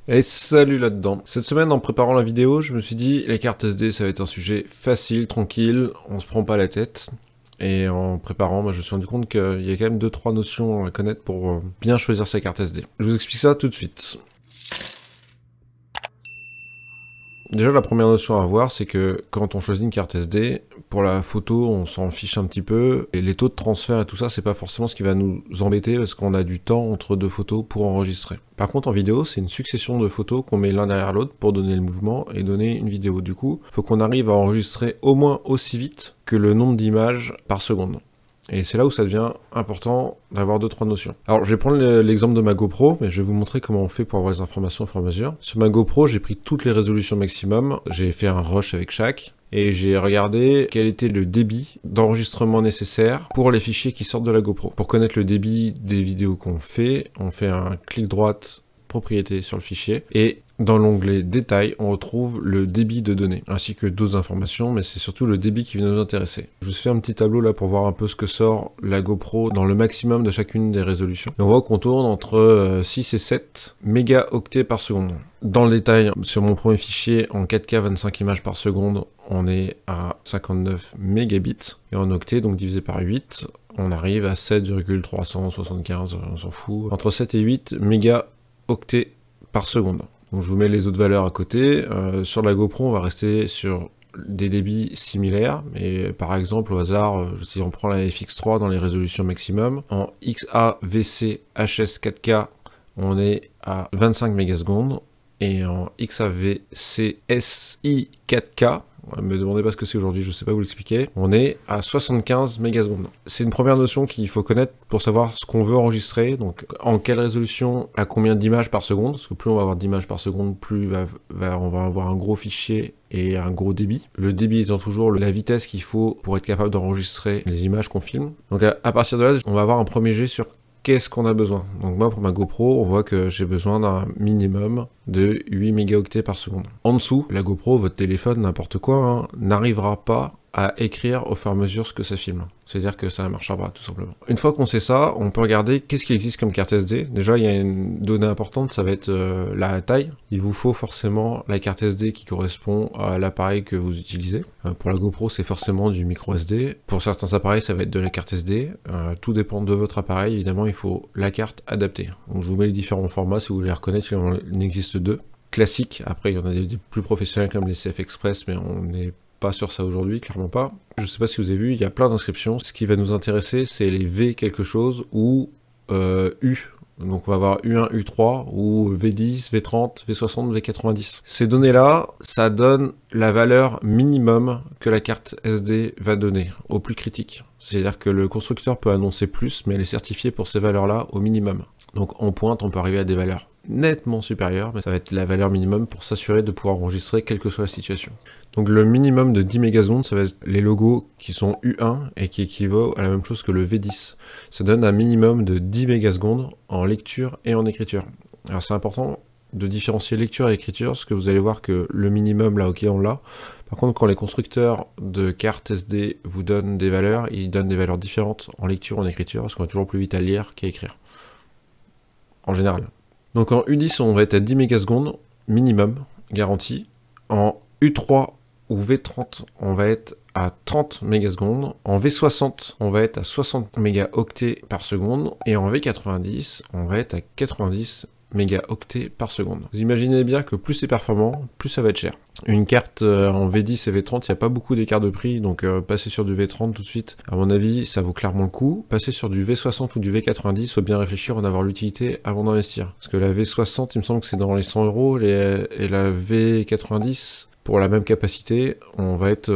Et salut là-dedans. Cette semaine, en préparant la vidéo, je me suis dit, les cartes SD, ça va être un sujet facile, tranquille, on se prend pas la tête. Et en préparant, je me suis rendu compte qu'il y a quand même 2-3 notions à connaître pour bien choisir sa carte SD. Je vous explique ça tout de suite. Déjà, la première notion à avoir, c'est que quand on choisit une carte SD, pour la photo, on s'en fiche un petit peu, et les taux de transfert et tout ça, c'est pas forcément ce qui va nous embêter, parce qu'on a du temps entre deux photos pour enregistrer. Par contre, en vidéo, c'est une succession de photos qu'on met l'un derrière l'autre pour donner le mouvement et donner une vidéo. Du coup, il faut qu'on arrive à enregistrer au moins aussi vite que le nombre d'images par seconde. Et c'est là où ça devient important d'avoir 2-3 notions. Alors je vais prendre l'exemple de ma GoPro, mais je vais vous montrer comment on fait pour avoir les informations au fur et à mesure. Sur ma GoPro, j'ai pris toutes les résolutions maximum, j'ai fait un rush avec chaque, et j'ai regardé quel était le débit d'enregistrement nécessaire pour les fichiers qui sortent de la GoPro. Pour connaître le débit des vidéos qu'on fait, on fait un clic droite, propriété sur le fichier, et dans l'onglet détails, on retrouve le débit de données, ainsi que d'autres informations, mais c'est surtout le débit qui vient nous intéresser. Je vous fais un petit tableau là pour voir un peu ce que sort la GoPro dans le maximum de chacune des résolutions. Et on voit qu'on tourne entre 6 et 7 mégaoctets par seconde. Dans le détail, sur mon premier fichier, en 4K 25 images par seconde, on est à 59 mégabits, et en octets, donc divisé par 8, on arrive à 7,375, on s'en fout, entre 7 et 8 mégaoctets par seconde. Donc je vous mets les autres valeurs à côté. Sur la GoPro, on va rester sur des débits similaires, mais par exemple au hasard, si on prend la FX3 dans les résolutions maximum, en XAVC HS 4K, on est à 25 mégasecondes, et en XAVC SI 4K, me demandez pas ce que c'est aujourd'hui, je sais pas vous l'expliquer, on est à 75 mégasecondes. C'est une première notion qu'il faut connaître pour savoir ce qu'on veut enregistrer, donc en quelle résolution, à combien d'images par seconde, parce que plus on va avoir d'images par seconde, plus on va avoir un gros fichier et un gros débit. Le débit étant toujours la vitesse qu'il faut pour être capable d'enregistrer les images qu'on filme. Donc à partir de là, on va avoir un premier jet sur qu'est-ce qu'on a besoin. Donc moi, pour ma GoPro, on voit que j'ai besoin d'un minimum de 8 mégaoctets par seconde. En dessous, la GoPro, votre téléphone, n'importe quoi, n'arrivera pas à écrire au fur et à mesure ce que ça filme. C'est-à-dire que ça ne marchera pas, tout simplement. Une fois qu'on sait ça, on peut regarder qu'est-ce qui existe comme carte SD. Déjà, il y a une donnée importante, ça va être la taille. Il vous faut forcément la carte SD qui correspond à l'appareil que vous utilisez. Pour la GoPro, c'est forcément du micro SD. Pour certains appareils, ça va être de la carte SD. Tout dépend de votre appareil. Évidemment, il faut la carte adaptée. Donc, je vous mets les différents formats si vous voulez les reconnaître. Il existe deux. Classiques, après, il y en a des plus professionnels comme les CF Express, mais on n'est pas sur ça aujourd'hui, clairement pas. Je sais pas si vous avez vu, il y a plein d'inscriptions. Ce qui va nous intéresser, c'est les V quelque chose ou U. Donc on va avoir U1, U3 ou V10, V30, V60, V90. Ces données-là, ça donne la valeur minimum que la carte SD va donner, au plus critique. C'est-à-dire que le constructeur peut annoncer plus, mais elle est certifiée pour ces valeurs-là au minimum. Donc en pointe, on peut arriver à des valeurs nettement supérieures, mais ça va être la valeur minimum pour s'assurer de pouvoir enregistrer quelle que soit la situation. Donc le minimum de 10 mégasecondes, ça va être les logos qui sont U1 et qui équivaut à la même chose que le V10. Ça donne un minimum de 10 mégasecondes en lecture et en écriture. Alors c'est important de différencier lecture et écriture, parce que vous allez voir que le minimum, là, ok, on l'a. Par contre, quand les constructeurs de cartes SD vous donnent des valeurs, ils donnent des valeurs différentes en lecture et en écriture, parce qu'on va toujours plus vite à lire qu'à écrire. En général. Donc en U10, on va être à 10 mégasecondes, minimum, garanti. En U3 ou V30, on va être à 30 mégasecondes. En V60, on va être à 60 mégaoctets par seconde. Et en V90, on va être à 90 mégaoctets par seconde. Vous imaginez bien que plus c'est performant, plus ça va être cher. Une carte en V10 et V30, il n'y a pas beaucoup d'écart de prix, donc passer sur du V30 tout de suite, à mon avis, ça vaut clairement le coup. Passer sur du V60 ou du V90, il faut bien réfléchir, en avoir l'utilité avant d'investir. Parce que la V60, il me semble que c'est dans les 100 €, et la V90, pour la même capacité, on va être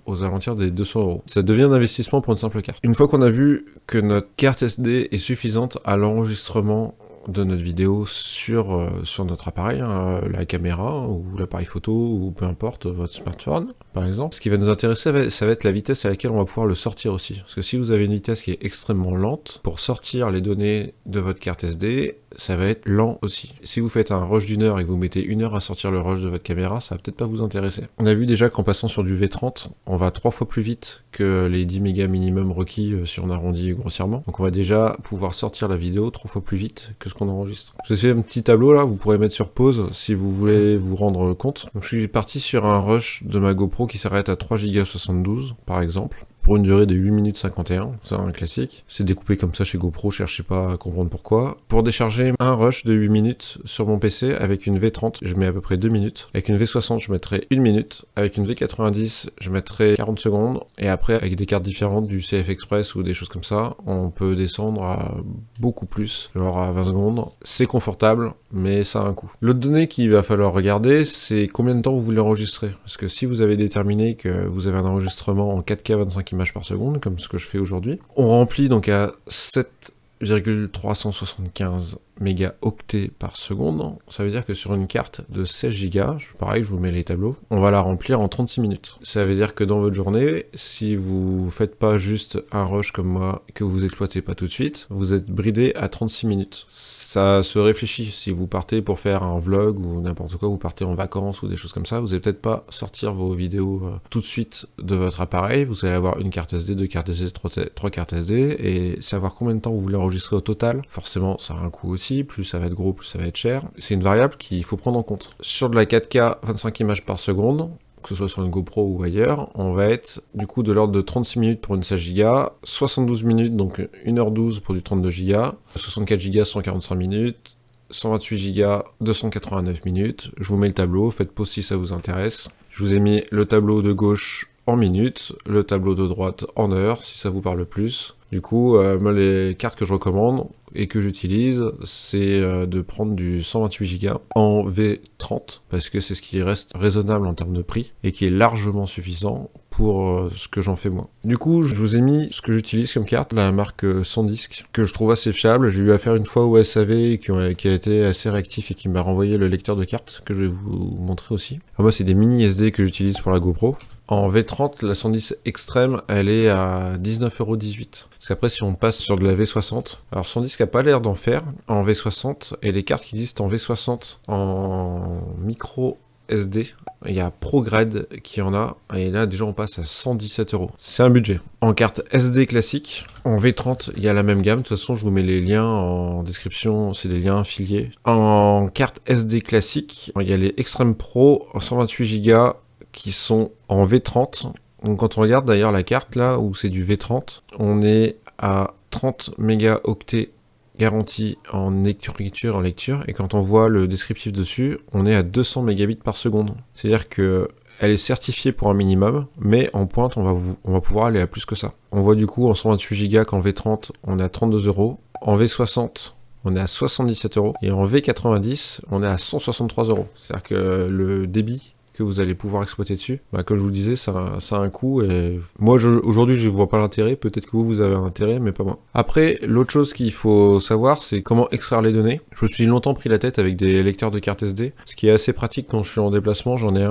aux alentours des 200 €. Ça devient un investissement pour une simple carte. Une fois qu'on a vu que notre carte SD est suffisante à l'enregistrement de notre vidéo sur notre appareil, la caméra ou l'appareil photo ou peu importe, votre smartphone par exemple. Ce qui va nous intéresser, ça va être la vitesse à laquelle on va pouvoir le sortir aussi. Parce que si vous avez une vitesse qui est extrêmement lente, pour sortir les données de votre carte SD, ça va être lent aussi. Si vous faites un rush d'1 heure et que vous mettez 1 heure à sortir le rush de votre caméra, ça va peut-être pas vous intéresser. On a vu déjà qu'en passant sur du V30, on va 3 fois plus vite que les 10 mégas minimum requis si on arrondit grossièrement. Donc on va déjà pouvoir sortir la vidéo 3 fois plus vite que ce qu'on enregistre. Je vous ai fait un petit tableau là, vous pourrez mettre sur pause si vous voulez vous rendre compte. Donc je suis parti sur un rush de ma GoPro qui s'arrête à 3 Go 72 par exemple, pour une durée de 8 minutes 51, c'est un classique. C'est découpé comme ça chez GoPro, cherchez pas à comprendre pourquoi. Pour décharger un rush de 8 minutes sur mon PC avec une V30, je mets à peu près 2 minutes. Avec une V60, je mettrai 1 minute. Avec une V90, je mettrai 40 secondes. Et après, avec des cartes différentes, du CF Express ou des choses comme ça, on peut descendre à beaucoup plus, genre à 20 secondes. C'est confortable, mais ça a un coût. L'autre donnée qu'il va falloir regarder, c'est combien de temps vous voulez enregistrer. Parce que si vous avez déterminé que vous avez un enregistrement en 4K 25 images par seconde, comme ce que je fais aujourd'hui, on remplit donc à 7,375 mégaoctets par seconde. Ça veut dire que sur une carte de 16 Go, pareil, je vous mets les tableaux, on va la remplir en 36 minutes. Ça veut dire que dans votre journée, si vous faites pas juste un rush comme moi, que vous exploitez pas tout de suite, vous êtes bridé à 36 minutes. Ça se réfléchit. Si vous partez pour faire un vlog ou n'importe quoi, vous partez en vacances ou des choses comme ça, vous allez peut-être pas sortir vos vidéos tout de suite de votre appareil. Vous allez avoir une carte SD, deux cartes SD, trois cartes SD, et savoir combien de temps vous voulez enregistrer au total, forcément ça a un coût aussi. Plus ça va être gros, plus ça va être cher. C'est une variable qu'il faut prendre en compte. Sur de la 4K 25 images par seconde, que ce soit sur une GoPro ou ailleurs, on va être du coup de l'ordre de 36 minutes pour une 16 Go, 72 minutes, donc 1h12 pour du 32 Go, 64 Go, 145 minutes, 128 Go, 289 minutes. Je vous mets le tableau, faites pause si ça vous intéresse. Je vous ai mis le tableau de gauche en minutes, le tableau de droite en heures, si ça vous parle plus. Du coup, moi, les cartes que je recommande et que j'utilise, c'est de prendre du 128 Go en V30, parce que c'est ce qui reste raisonnable en termes de prix, et qui est largement suffisant pour ce que j'en fais moi. Du coup, je vous ai mis ce que j'utilise comme carte, la marque SanDisk, que je trouve assez fiable. J'ai eu affaire une fois au SAV qui a été assez réactif et qui m'a renvoyé le lecteur de cartes, que je vais vous montrer aussi. Alors moi, c'est des mini SD que j'utilise pour la GoPro. En V30, la SanDisk Extreme, elle est à 19,18 €. Parce qu'après, si on passe sur de la V60, alors SanDisk a pas l'air d'en faire en V60, et les cartes qui existent en V60 en micro SD, il y a ProGrade qui en a, et là déjà on passe à 117 €. C'est un budget. En carte SD classique, en V30, il y a la même gamme. De toute façon, je vous mets les liens en description, c'est des liens affiliés. En carte SD classique, il y a les Extreme Pro en 128 Go qui sont en V30. Donc quand on regarde d'ailleurs la carte là, où c'est du V30, on est à 30 mégaoctets garantie en écriture, en lecture, et quand on voit le descriptif dessus, on est à 200 mégabits par seconde. C'est-à-dire que elle est certifiée pour un minimum, mais en pointe, on va pouvoir aller à plus que ça. On voit du coup en 128 Go qu'en V30, on est à 32 €, en V60, on est à 77 €, et en V90, on est à 163 €. C'est-à-dire que le débit que vous allez pouvoir exploiter dessus, comme je vous le disais, ça a un coût, et moi aujourd'hui je ne vois pas l'intérêt, peut-être que vous avez un intérêt, mais pas moi. Après, l'autre chose qu'il faut savoir, c'est comment extraire les données. Je me suis longtemps pris la tête avec des lecteurs de cartes SD, ce qui est assez pratique quand je suis en déplacement. J'en ai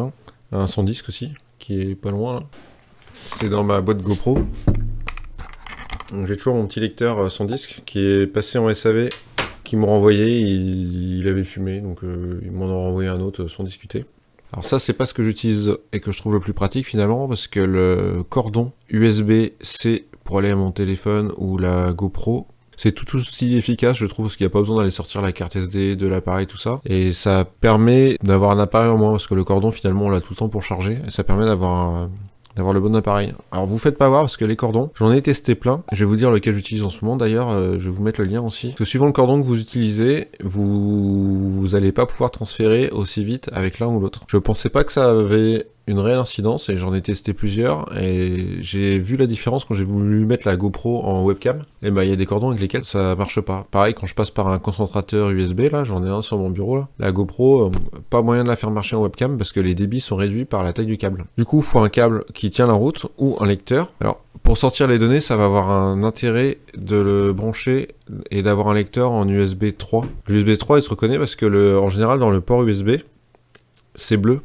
un SanDisk aussi, qui est pas loin là. C'est dans ma boîte GoPro. J'ai toujours mon petit lecteur SanDisk qui est passé en SAV, qui m'ont renvoyé, il avait fumé, donc ils m'en ont renvoyé un autre sans discuter. Alors ça, c'est pas ce que j'utilise et que je trouve le plus pratique finalement, parce que le cordon USB-C pour aller à mon téléphone ou la GoPro, c'est tout aussi efficace, je trouve, parce qu'il n'y a pas besoin d'aller sortir la carte SD de l'appareil, tout ça. Et ça permet d'avoir un appareil en moins, parce que le cordon, finalement, on l'a tout le temps pour charger, et ça permet d'avoir le bon appareil. Alors vous faites pas voir, parce que les cordons, j'en ai testé plein. Je vais vous dire lequel j'utilise en ce moment d'ailleurs, je vais vous mettre le lien aussi. Parce que suivant le cordon que vous utilisez, vous allez pas pouvoir transférer aussi vite avec l'un ou l'autre. Je pensais pas que ça avait une réelle incidence, et j'en ai testé plusieurs, et j'ai vu la différence quand j'ai voulu mettre la GoPro en webcam. Et bah il y a des cordons avec lesquels ça marche pas. Pareil, quand je passe par un concentrateur USB, là, j'en ai un sur mon bureau, là. La GoPro, pas moyen de la faire marcher en webcam, parce que les débits sont réduits par la taille du câble. Du coup, il faut un câble qui tient la route, ou un lecteur. Alors, pour sortir les données, ça va avoir un intérêt de le brancher et d'avoir un lecteur en USB 3. L'USB 3, il se reconnaît parce que en général, dans le port USB, c'est bleu.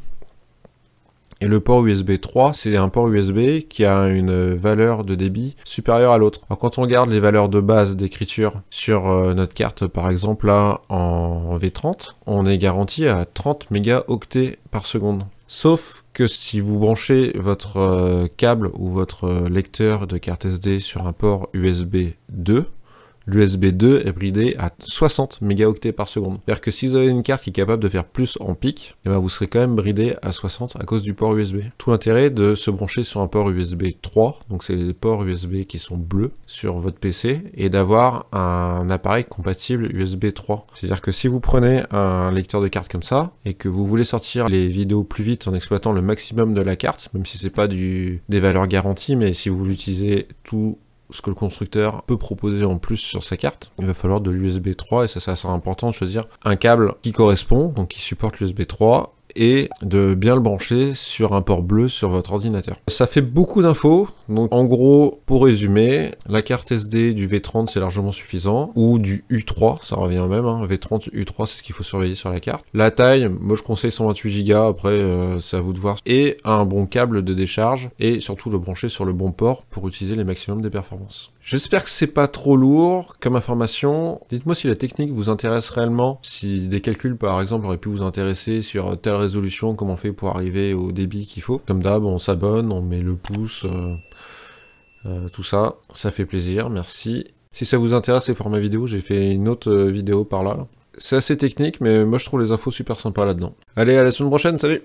Et le port USB 3, c'est un port USB qui a une valeur de débit supérieure à l'autre. Alors quand on regarde les valeurs de base d'écriture sur notre carte, par exemple là en V30, on est garanti à 30 mégaoctets par seconde. Sauf que si vous branchez votre câble ou votre lecteur de carte SD sur un port USB 2, l'USB 2 est bridé à 60 mégaoctets par seconde. C'est-à-dire que si vous avez une carte qui est capable de faire plus en pic, eh ben vous serez quand même bridé à 60 à cause du port USB. Tout l'intérêt de se brancher sur un port USB 3, donc c'est les ports USB qui sont bleus sur votre PC, et d'avoir un appareil compatible USB 3. C'est-à-dire que si vous prenez un lecteur de carte comme ça, et que vous voulez sortir les vidéos plus vite en exploitant le maximum de la carte, même si c'est pas des valeurs garanties, mais si vous l'utilisez tout ce que le constructeur peut proposer en plus sur sa carte, il va falloir de l'USB 3, et ça c'est assez important de choisir un câble qui correspond, donc qui supporte l'USB 3, et de bien le brancher sur un port bleu sur votre ordinateur. Ça fait beaucoup d'infos, donc en gros, pour résumer, la carte SD du V30 c'est largement suffisant, ou du U3, ça revient au même, hein. V30, U3 c'est ce qu'il faut surveiller sur la carte. La taille, moi je conseille 128 Go, après c'est à vous de voir, et un bon câble de décharge, et surtout le brancher sur le bon port pour utiliser les maximums des performances. J'espère que c'est pas trop lourd comme information. Dites-moi si la technique vous intéresse réellement, si des calculs par exemple auraient pu vous intéresser sur telle résolution, comment on fait pour arriver au débit qu'il faut. Comme d'hab, on s'abonne, on met le pouce, tout ça, ça fait plaisir, merci. Si ça vous intéresse les formats vidéo, j'ai fait une autre vidéo par là. C'est assez technique, mais moi je trouve les infos super sympas là-dedans. Allez, à la semaine prochaine, salut!